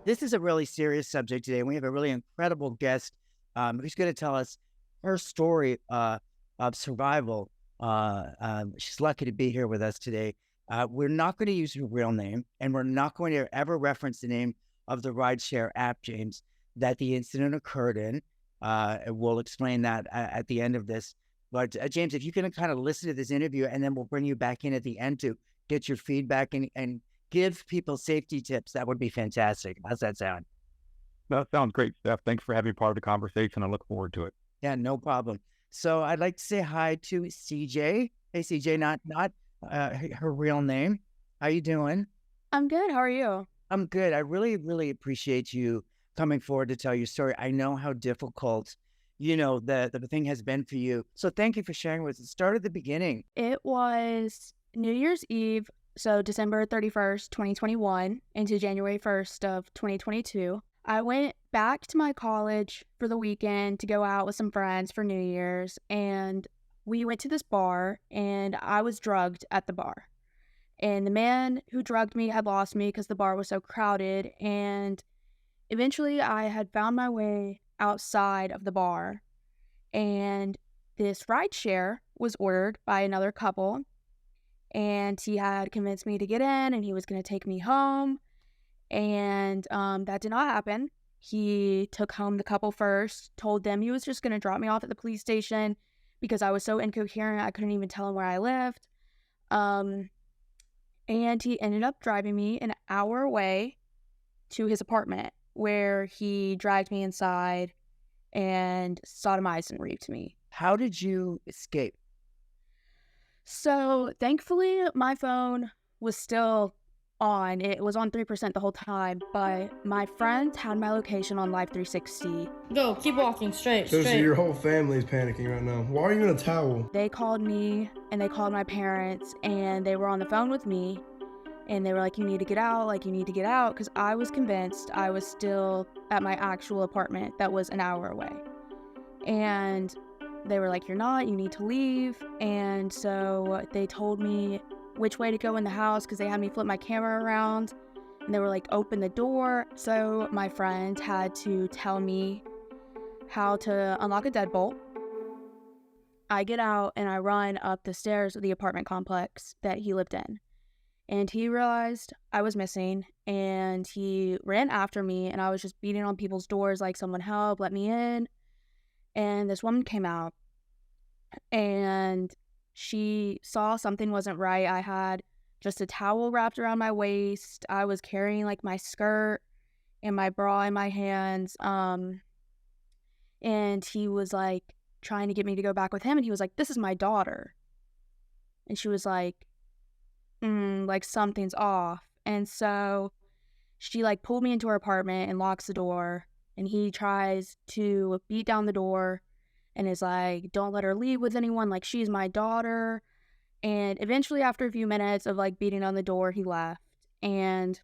This is a really serious subject today. We have a really incredible guest who's going to tell us her story of survival. She's lucky to be here with us today. We're not going to use her real name, and we're not going to ever reference the name of the rideshare app, James, that the incident occurred in. We'll explain that at the end of this. But James, if you can kind of listen to this interview, and then we'll bring you back in at the end to get your feedback and give people safety tips, that would be fantastic. How's that sound? That sounds great, Steph. Thanks for having me part of the conversation. I look forward to it. Yeah, no problem. So I'd like to say hi to CJ. Hey, CJ, not her real name. How you doing? I'm good. How are you? I'm good. I really appreciate you coming forward to tell your story. I know how difficult, the thing has been for you. So thank you for sharing with us. Start at the beginning. It was New Year's Eve, so December 31st, 2021 into January 1st of 2022. I went back to my college for the weekend to go out with some friends for New Year's, and we went to this bar, and I was drugged at the bar. And the man who drugged me had lost me because the bar was so crowded, and eventually I had found my way outside of the bar, and this rideshare was ordered by another couple, and he had convinced me to get in, and he was going to take me home, and that did not happen. He took home the couple first, told them he was just going to drop me off at the police station because I was so incoherent I couldn't even tell him where I lived. And he ended up driving me an hour away to his apartment, where he dragged me inside and sodomized and raped me. How did you escape? So thankfully, my phone was still on. It was on 3% the whole time, but my friends had my location on Live 360. Go, keep walking straight, So straight. your whole family is panicking right now. Why are you in a towel? They called me and they called my parents, and they were on the phone with me, and they were like, you need to get out, because I was convinced I was still at my actual apartment that was an hour away. And they were like, you're not, you need to leave. And so they told me which way to go in the house because they had me flip my camera around, and they were like, open the door. So my friend had to tell me how to unlock a deadbolt. I get out and I run up the stairs of the apartment complex that he lived in. And he realized I was missing, and he ran after me, and I was just beating on people's doors like, someone help, let me in. And this woman came out, and she saw something wasn't right. I had just a towel wrapped around my waist. I was carrying like my skirt and my bra in my hands. And he was like trying to get me to go back with him. And he was like, this is my daughter. And she was like, like something's off. And so she like pulled me into her apartment and locks the door. And he tries to beat down the door and is like, don't let her leave with anyone, like she's my daughter. And eventually, after a few minutes of like beating on the door, he left. And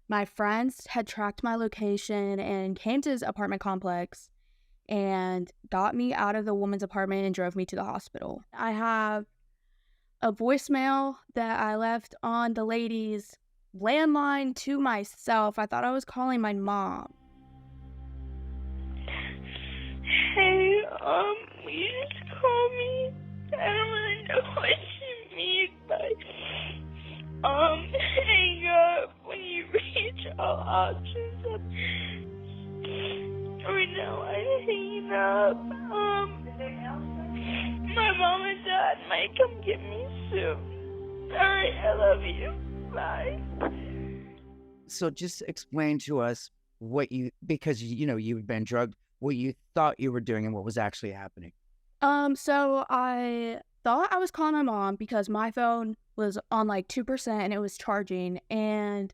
my friends had tracked my location and came to his apartment complex and got me out of the woman's apartment and drove me to the hospital. I have a voicemail that I left on the lady's landline to myself. I thought I was calling my mom. Hey, you just call me. I don't really know what you mean, but, hang up when you reach all options. Right now, I'm hanging up. My mom and dad might come get me soon. Alright, I love you. Bye. So just explain to us because you've been drugged, what you thought you were doing and what was actually happening. So I thought I was calling my mom because my phone was on like 2% and it was charging, and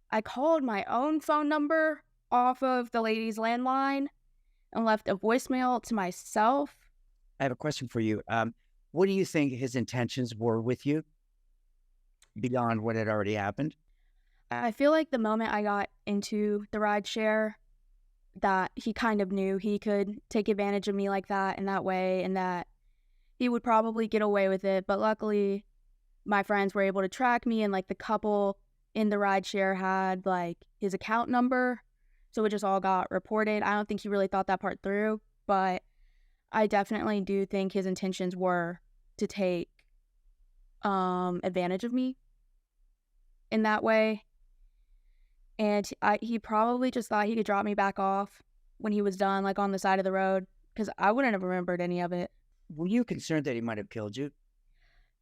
I called my own phone number off of the lady's landline and left a voicemail to myself. I have a question for you. What do you think his intentions were with you beyond what had already happened? I feel like the moment I got into the rideshare, that he kind of knew he could take advantage of me like that in that way, and that he would probably get away with it. But luckily, my friends were able to track me, and like the couple in the rideshare had like his account number, so it just all got reported. I don't think he really thought that part through, but I definitely do think his intentions were to take advantage of me in that way. And he probably just thought he could drop me back off when he was done, like on the side of the road, because I wouldn't have remembered any of it. Were you concerned that he might have killed you?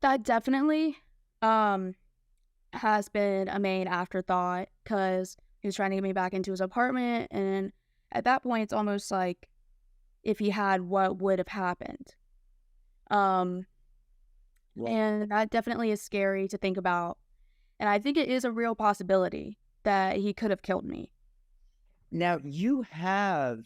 That definitely has been a main afterthought, because he was trying to get me back into his apartment, and at that point, it's almost like if he had, what would have happened. Well, And that definitely is scary to think about. And I think it is a real possibility that he could have killed me. now you have,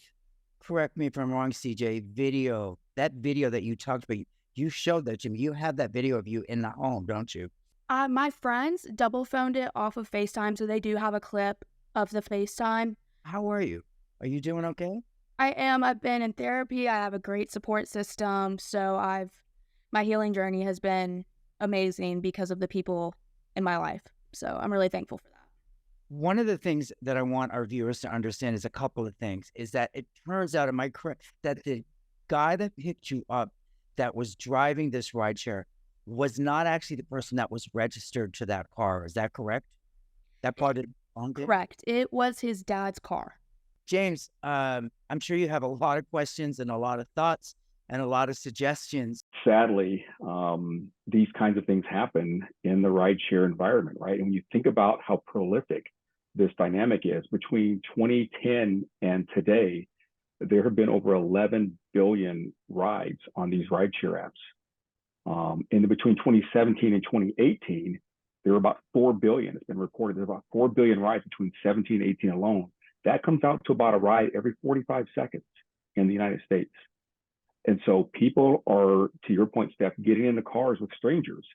correct me if I'm wrong, CJ, video, that video that you talked about, you showed that to me. You have that video of you in the home, don't you? My friends double phoned it off of FaceTime, so they do have a clip of the FaceTime. How are you? Are you doing okay? I am. I've been in therapy. I have a great support system. So my healing journey has been amazing because of the people in my life. So I'm really thankful for that. One of the things that I want our viewers to understand is a couple of things. Is that it turns out, am I correct, that the guy that picked you up that was driving this rideshare was not actually the person that was registered to that car. Is that correct? That part didn't belong to him? Correct. It was his dad's car. James, I'm sure you have a lot of questions and a lot of thoughts and a lot of suggestions. Sadly, these kinds of things happen in the rideshare environment, right? And when you think about how prolific this dynamic is, between 2010 and today, there have been over 11 billion rides on these rideshare apps. And between 2017 and 2018, there were about 4 billion. It's been reported there's about 4 billion rides between 17 and 18 alone. That comes out to about a ride every 45 seconds in the United States. And so people are, to your point, Steph, getting in the cars with strangers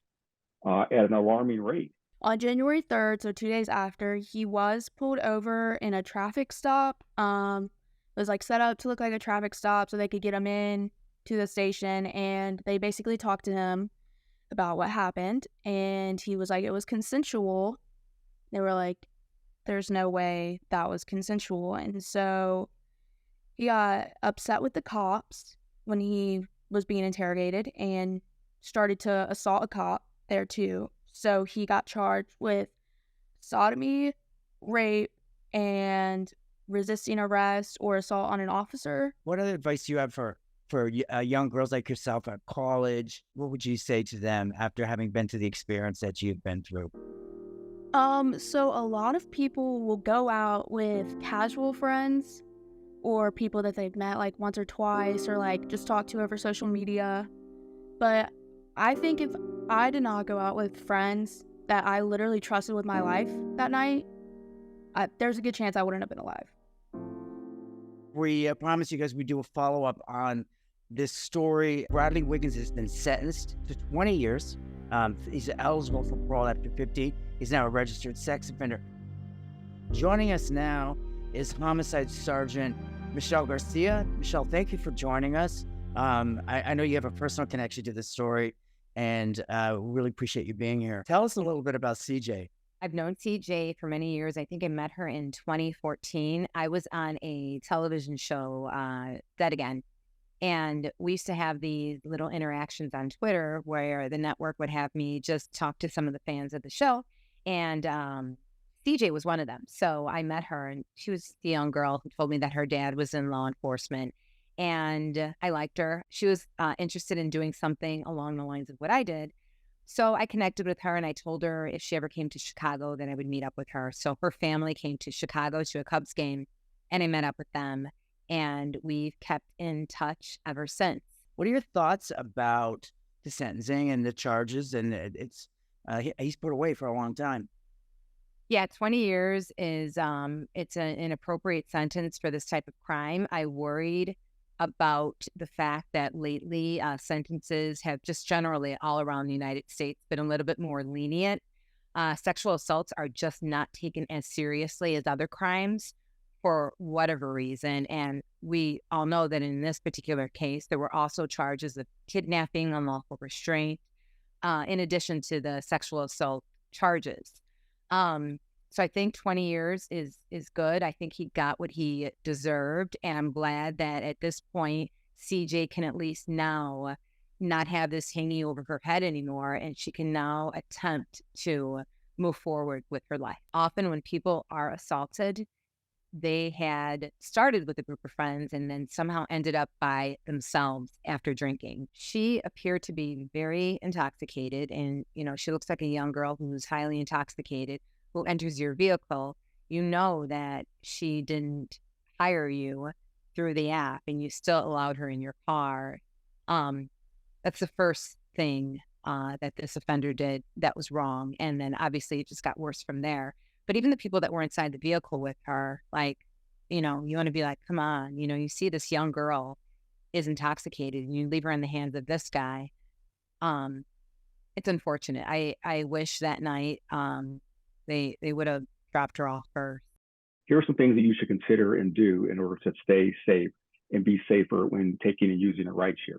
at an alarming rate. On January 3rd, so 2 days after, he was pulled over in a traffic stop. It was like set up to look like a traffic stop so they could get him in to the station, and they basically talked to him about what happened, and he was like, it was consensual. They were like, there's no way that was consensual. And so he got upset with the cops when he was being interrogated and started to assault a cop there too. So he got charged with sodomy, rape, and resisting arrest or assault on an officer. What other advice do you have for young girls like yourself at college? What would you say to them after having been through the experience that you've been through? So a lot of people will go out with casual friends or people that they've met like once or twice or like just talk to over social media. But I think if I did not go out with friends that I literally trusted with my life that night, there's a good chance I wouldn't have been alive. We promise you guys we do a follow-up on this story. Bradley Wiggins has been sentenced to 20 years. He's eligible for parole after 50. He's now a registered sex offender. Joining us now is Homicide Sergeant Michelle Garcia. Michelle, thank you for joining us. I know you have a personal connection to this story, and we really appreciate you being here. Tell us a little bit about CJ. I've known CJ for many years. I think I met her in 2014. I was on a television show, Dead Again, and we used to have these little interactions on Twitter where the network would have me just talk to some of the fans of the show, and CJ was one of them. So I met her, and she was the young girl who told me that her dad was in law enforcement, and I liked her. She was interested in doing something along the lines of what I did. So I connected with her, and I told her if she ever came to Chicago, then I would meet up with her. So her family came to Chicago to a Cubs game, and I met up with them, and we've kept in touch ever since. What are your thoughts about the sentencing and the charges? And he's put away for a long time. Yeah, 20 years is it's an appropriate sentence for this type of crime. I worried about the fact that lately sentences have just generally all around the United States been a little bit more lenient. Sexual assaults are just not taken as seriously as other crimes for whatever reason. And we all know that in this particular case, there were also charges of kidnapping, unlawful restraint, in addition to the sexual assault charges. So I think 20 years is good. I think he got what he deserved, and I'm glad that at this point CJ can at least now not have this hanging over her head anymore, and she can now attempt to move forward with her life. Often when people are assaulted, they had started with a group of friends and then somehow ended up by themselves after drinking. She appeared to be very intoxicated, and she looks like a young girl who's highly intoxicated who enters your vehicle. You know that she didn't hire you through the app and you still allowed her in your car. That's the first thing that this offender did that was wrong, and then obviously it just got worse from there. But even the people that were inside the vehicle with her, like, you want to be like, come on, you see this young girl is intoxicated and you leave her in the hands of this guy. It's unfortunate. I wish that night they would have dropped her off first. Here are some things that you should consider and do in order to stay safe and be safer when taking and using a rideshare.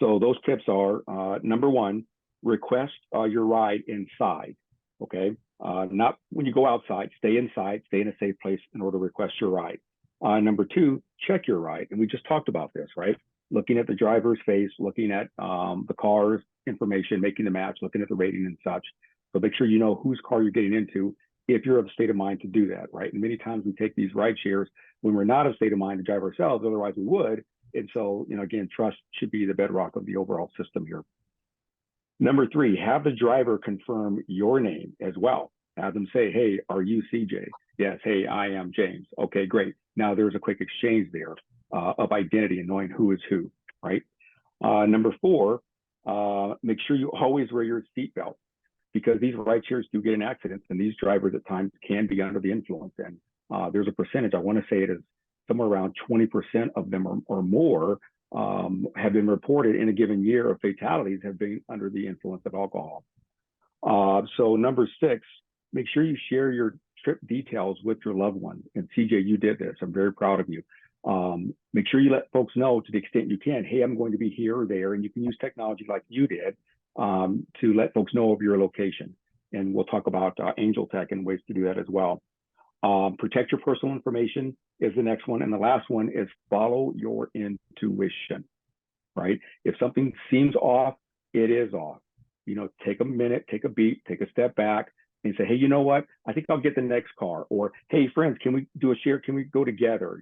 So those tips are, number one, request your ride inside, okay? Not when you go outside, stay inside, stay in a safe place in order to request your ride. Number two, check your ride. And we just talked about this, right? Looking at the driver's face, looking at the car's information, making the match, looking at the rating and such. So make sure you know whose car you're getting into if you're of a state of mind to do that, right? And many times we take these ride shares when we're not of a state of mind to drive ourselves, otherwise we would. And so, again, trust should be the bedrock of the overall system here. Number three, have the driver confirm your name as well. Have them say, hey, are you CJ? Yes, hey, I am James. Okay, great. Now there's a quick exchange there of identity and knowing who is who, right? Number four, make sure you always wear your seatbelt, because these ride shares do get in accidents, and these drivers at times can be under the influence. And there's a percentage, I want to say it is somewhere around 20% of them or more have been reported in a given year of fatalities have been under the influence of alcohol. So number six, make sure you share your trip details with your loved ones. And CJ, you did this. I'm very proud of you. Make sure you let folks know to the extent you can, hey, I'm going to be here or there, and you can use technology like you did to let folks know of your location. And we'll talk about Angel Tech and ways to do that as well. Protect your personal information is the next one. And the last one is follow your intuition, right? If something seems off, it is off. Take a minute, take a beat, take a step back and say, hey, you know what? I think I'll get the next car. Or, hey, friends, can we do a share? Can we go together?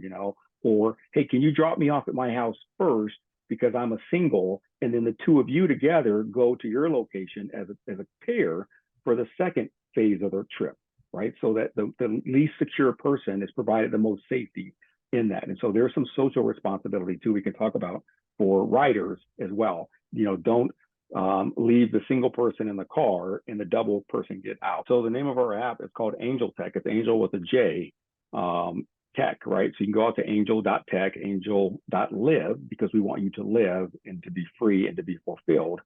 Or, hey, can you drop me off at my house first because I'm a single? And then the two of you together go to your location as a pair for the second phase of their trip, right? So that the least secure person is provided the most safety in that. And so there's some social responsibility too we can talk about for riders as well. Don't leave the single person in the car and the double person get out. So the name of our app is called Angel Tech. It's Angel with a J, tech, right? So you can go out to angel.tech, angel.live, because we want you to live and to be free and to be fulfilled.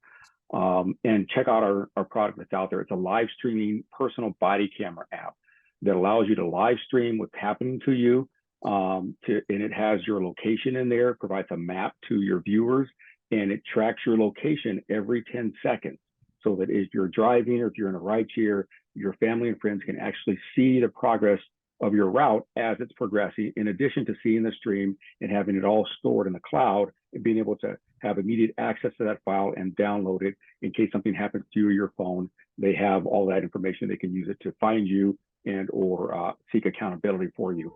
And check out our product that's out there. It's a live streaming personal body camera app that allows you to live stream what's happening to you. And it has your location in there, provides a map to your viewers, and it tracks your location every 10 seconds. So that if you're driving or if you're in a rideshare, your family and friends can actually see the progress of your route as it's progressing, in addition to seeing the stream and having it all stored in the cloud and being able to have immediate access to that file and download it in case something happens to you or your phone. They have all that information. They can use it to find you and or seek accountability for you.